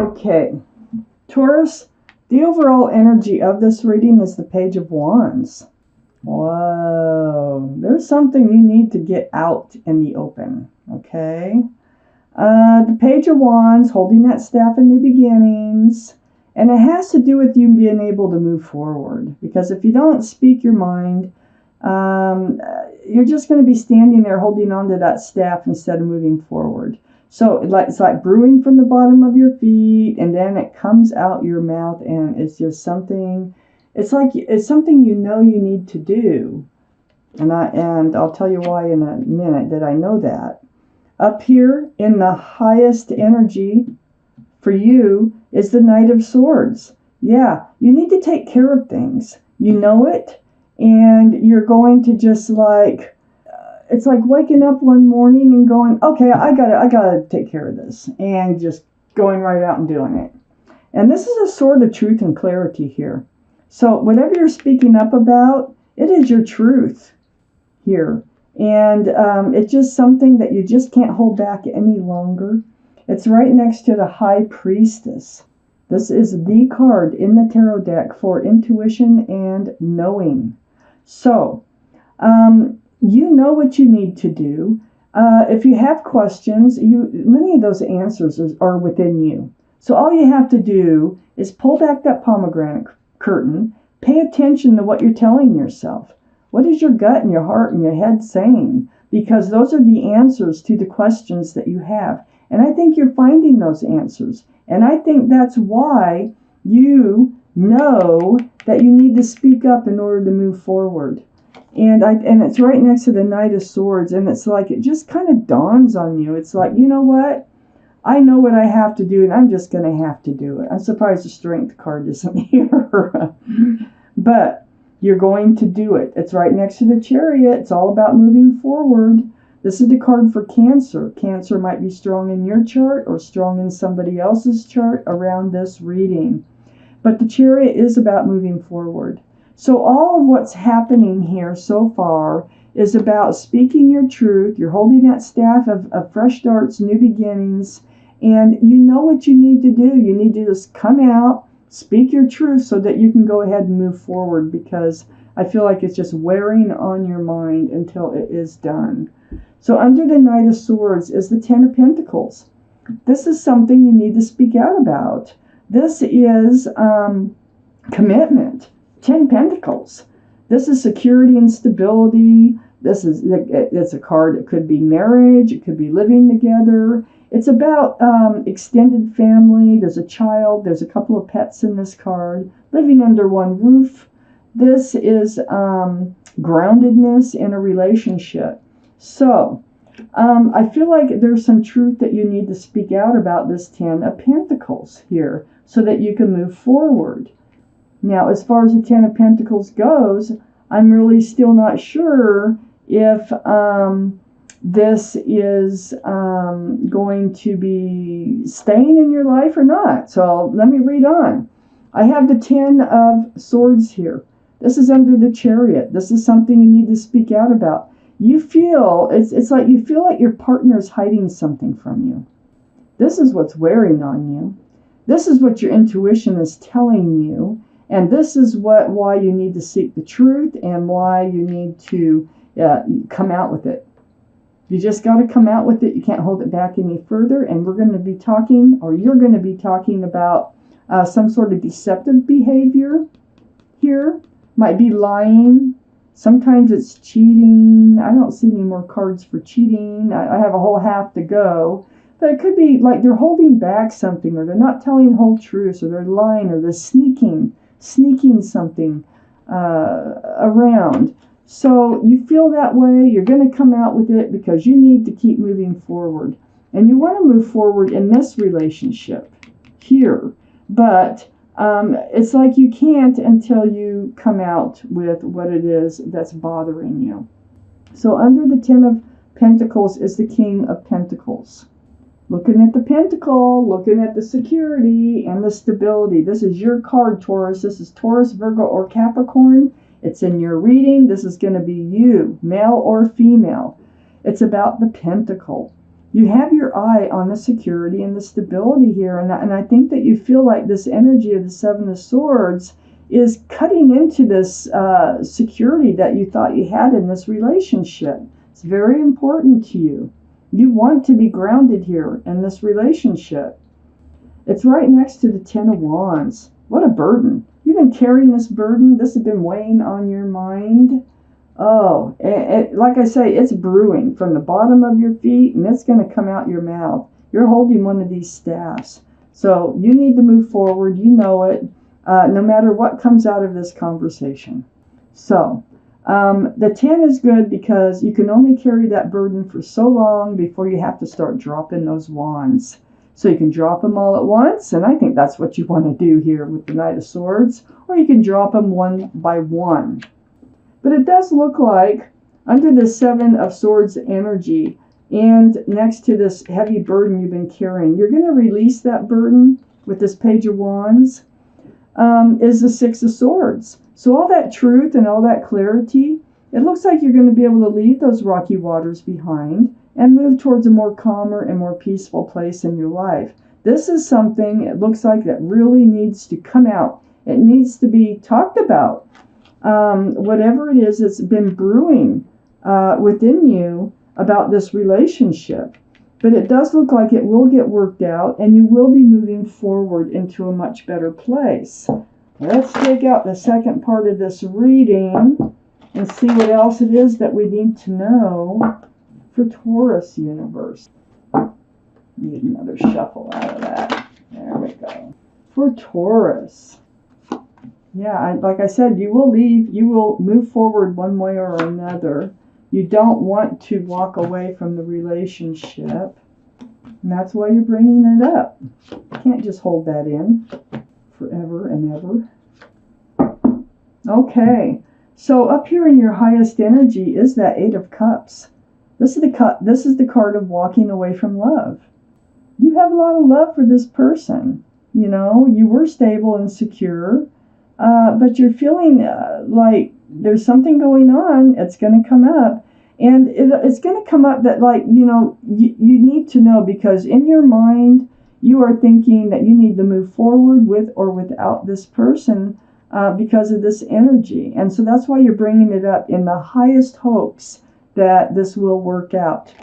Okay, Taurus, the overall energy of this reading is the Page of Wands. Whoa, there's something you need to get out in the open, okay? The Page of Wands, holding that staff in new beginnings, and it has to do with you being able to move forward. Because if you don't speak your mind, you're just going to be standing there holding on to that staff instead of moving forward. So it's like brewing from the bottom of your feet, and then it comes out your mouth, and it's just something. It's like it's something you know you need to do, and I'll tell you why in a minute that I know that. Up here in the highest energy for you is the Knight of Swords. Yeah, you need to take care of things. You know it, and you're going to just like. It's like waking up one morning and going, okay, I gotta take care of this, and just going right out and doing it. And this is a sword of truth and clarity here. So whatever you're speaking up about, it is your truth here. And it's just something that you just can't hold back any longer. It's right next to the High Priestess. This is the card in the tarot deck for intuition and knowing. So, you know what you need to do. If you have questions, many of those answers are within you. So all you have to do is pull back that pomegranate curtain, pay attention to what you're telling yourself. What is your gut and your heart and your head saying? Because those are the answers to the questions that you have. And I think you're finding those answers. And I think that's why you know that you need to speak up in order to move forward. And it's right next to the Knight of Swords, and it's like it just kind of dawns on you. It's like, you know what? I know what I have to do, and I'm just going to have to do it. I'm surprised the Strength card isn't here. But you're going to do it. It's right next to the Chariot. It's all about moving forward. This is the card for Cancer. Cancer might be strong in your chart or strong in somebody else's chart around this reading. But the Chariot is about moving forward. So all of what's happening here so far is about speaking your truth. You're holding that staff of fresh starts, new beginnings, and you know what you need to do. You need to just come out, speak your truth so that you can go ahead and move forward, because I feel like it's just wearing on your mind until it is done. So under the Knight of Swords is the Ten of Pentacles. This is something you need to speak out about. This is commitment. 10 Pentacles. This is security and stability. It's a card. It could be marriage. It could be living together. It's about extended family. There's a child. There's a couple of pets in this card. Living under one roof. This is groundedness in a relationship. So I feel like there's some truth that you need to speak out about this 10 of Pentacles here so that you can move forward. Now, as far as the Ten of Pentacles goes, I'm really still not sure if this is going to be staying in your life or not. So let me read on. I have the Ten of Swords here. This is under the Chariot. This is something you need to speak out about. You feel, it's like you feel like your partner is hiding something from you. This is what's wearing on you. This is what your intuition is telling you. And this is why you need to seek the truth and why you need to come out with it. You just got to come out with it. You can't hold it back any further. And we're going to be talking, or you're going to be talking about some sort of deceptive behavior here. Might be lying. Sometimes it's cheating. I don't see any more cards for cheating. I have a whole half to go. But it could be like they're holding back something, or they're not telling whole truths, or they're lying, or they're sneaking something around. So you feel that way. You're going to come out with it because you need to keep moving forward. And you want to move forward in this relationship here. But it's like you can't until you come out with what it is that's bothering you. So under the Ten of Pentacles is the King of Pentacles. Looking at the pentacle, looking at the security and the stability. This is your card, Taurus. This is Taurus, Virgo, or Capricorn. It's in your reading. This is going to be you, male or female. It's about the pentacle. You have your eye on the security and the stability here, and I think that you feel like this energy of the Seven of Swords is cutting into this security that you thought you had in this relationship. It's very important to you. You want to be grounded here in this relationship. It's right next to the Ten of Wands. What a burden. You've been carrying this burden. This has been weighing on your mind. Oh, like I say, it's brewing from the bottom of your feet, and it's going to come out your mouth. You're holding one of these staffs. So you need to move forward. You know it, no matter what comes out of this conversation. So the 10 is good because you can only carry that burden for so long before you have to start dropping those wands. So you can drop them all at once, and I think that's what you want to do here with the Knight of Swords, or you can drop them one by one. But it does look like under the Seven of Swords energy and next to this heavy burden you've been carrying, you're going to release that burden with this Page of Wands, is the Six of Swords. So all that truth and all that clarity, it looks like you're going to be able to leave those rocky waters behind and move towards a more calmer and more peaceful place in your life. This is something, it looks like, that really needs to come out. It needs to be talked about. Whatever it is that's been brewing within you about this relationship. But it does look like it will get worked out, and you will be moving forward into a much better place. Let's take out the second part of this reading and see what else it is that we need to know for Taurus universe. Need another shuffle out of that. There we go. For Taurus. Yeah, like I said, you will leave, you will move forward one way or another. You don't want to walk away from the relationship. And that's why you're bringing it up. You can't just hold that in forever and ever. Okay, so up here in your highest energy is that Eight of Cups. This is the card of walking away from love. You have a lot of love for this person. You know, you were stable and secure. But you're feeling like there's something going on. It's going to come up. And it's going to come up that, like, you know, you need to know, because in your mind, you are thinking that you need to move forward with or without this person because of this energy. And so that's why you're bringing it up in the highest hopes that this will work out.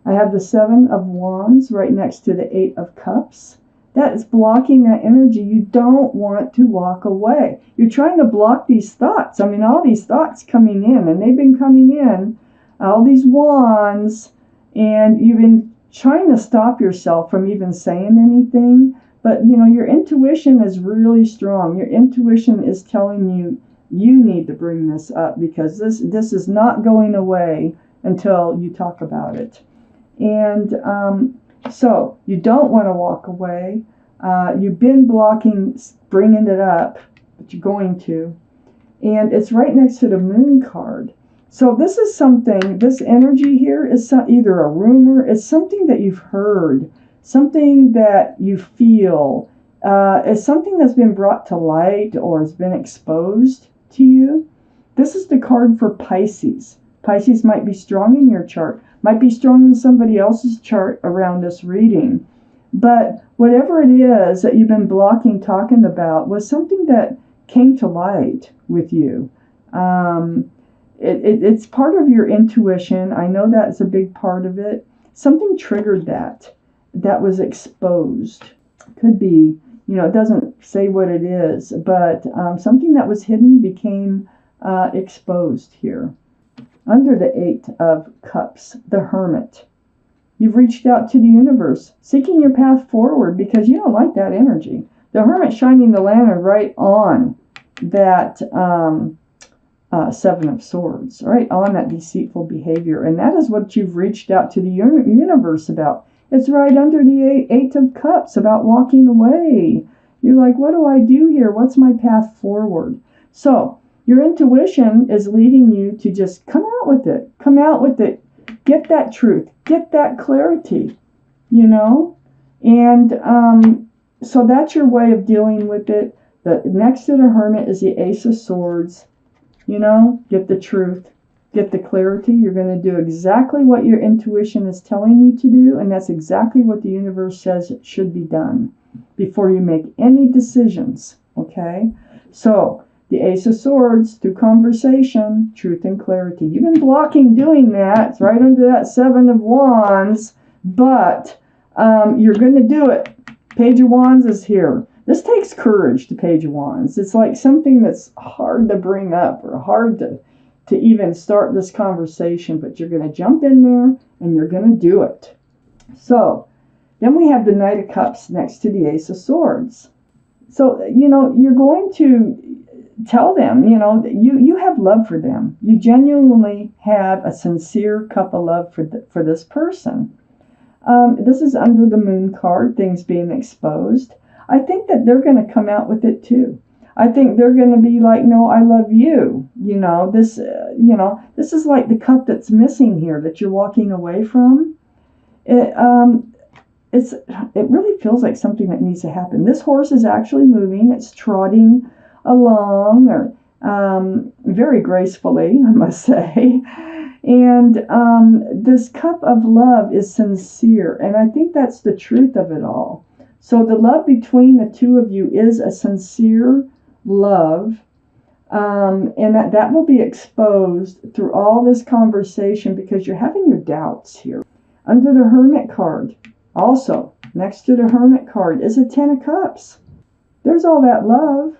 I have the Seven of Wands right next to the Eight of Cups. That is blocking that energy. You don't want to walk away. You're trying to block these thoughts. I mean, all these thoughts coming in, and they've been coming in, all these wands, and you've been trying to stop yourself from even saying anything. But, you know, your intuition is really strong. Your intuition is telling you, you need to bring this up, because this is not going away until you talk about it. And so you don't want to walk away. You've been blocking bringing it up, but you're going to. And it's right next to the Moon card. So this is something, this energy here is either a rumor, it's something that you've heard, something that you feel. It's something that's been brought to light or has been exposed to you. This is the card for Pisces. Pisces might be strong in your chart, might be strong in somebody else's chart around this reading. But whatever it is that you've been blocking talking about was something that came to light with you. It's part of your intuition. I know that's a big part of it. Something triggered that was exposed. Could be, you know, it doesn't say what it is, but something that was hidden became exposed here. Under the Eight of Cups, the Hermit. You've reached out to the universe, seeking your path forward because you don't like that energy. The Hermit shining the lantern right on that Seven of Swords, right on that deceitful behavior. And that is what you've reached out to the universe about. It's right under the Eight of Cups, about walking away. You're like, what do I do here? What's my path forward? So your intuition is leading you to just come out with it. Come out with it. Get that truth. Get that clarity, you know? And so that's your way of dealing with it. The next to the Hermit is the Ace of Swords. You know, get the truth. get the clarity. You're going to do exactly what your intuition is telling you to do, and that's exactly what the universe says should be done before you make any decisions, okay? So, the Ace of Swords, through conversation, truth and clarity. You've been blocking doing that. It's right under that Seven of Wands, but you're going to do it. Page of Wands is here. This takes courage, the Page of Wands. It's like something that's hard to bring up or hard to even start this conversation, but you're going to jump in there and you're going to do it. So, then we have the Knight of Cups next to the Ace of Swords. So, you're going to tell them, that you have love for them. You genuinely have a sincere cup of love for this person. This is under the Moon card, things being exposed. I think that they're going to come out with it too. I think they're going to be like, no, I love you. This is like the cup that's missing here that you're walking away from. It really feels like something that needs to happen. This horse is actually moving. It's trotting along, or very gracefully, I must say. And this cup of love is sincere, and I think that's the truth of it all. So the love between the two of you is a sincere love, and that will be exposed through all this conversation because you're having your doubts here. Under the Hermit card, also next to the Hermit card, is a Ten of Cups. There's all that love.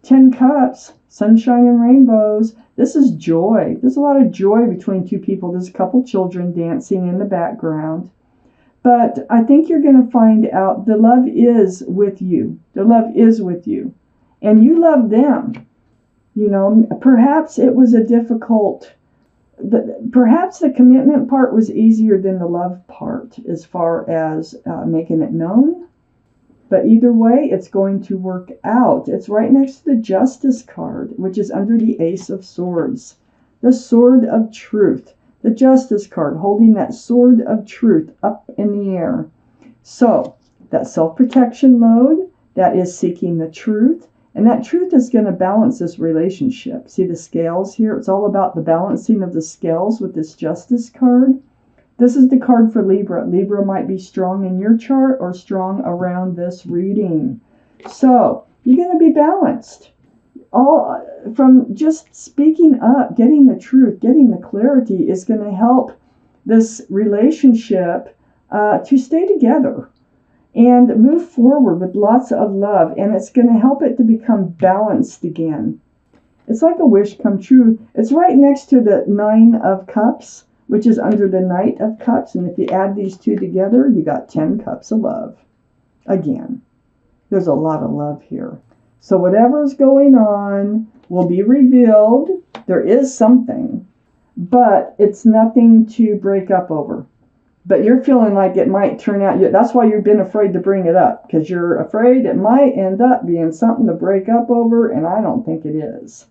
10 Cups, sunshine and rainbows. This is joy. There's a lot of joy between two people. There's a couple children dancing in the background. But I think you're going to find out the love is with you. The love is with you. And you love them. Perhaps it was a difficult... Perhaps the commitment part was easier than the love part as far as making it known. But either way, it's going to work out. It's right next to the Justice card, which is under the Ace of Swords. The Sword of Truth. The Justice card, holding that Sword of Truth up in the air. So, that self-protection mode, that is seeking the truth. And that truth is going to balance this relationship. See the scales here? It's all about the balancing of the scales with this Justice card. This is the card for Libra. Libra might be strong in your chart or strong around this reading. So, you're going to be balanced. All from just speaking up, getting the truth, getting the clarity is going to help this relationship to stay together and move forward with lots of love. And it's going to help it to become balanced again. It's like a wish come true. It's right next to the Nine of Cups, which is under the Knight of Cups. And if you add these two together, you got 10 cups of love. Again, there's a lot of love here. So whatever's going on will be revealed. There is something, but it's nothing to break up over. But you're feeling like it might turn out. That's why you've been afraid to bring it up, because you're afraid it might end up being something to break up over, and I don't think it is.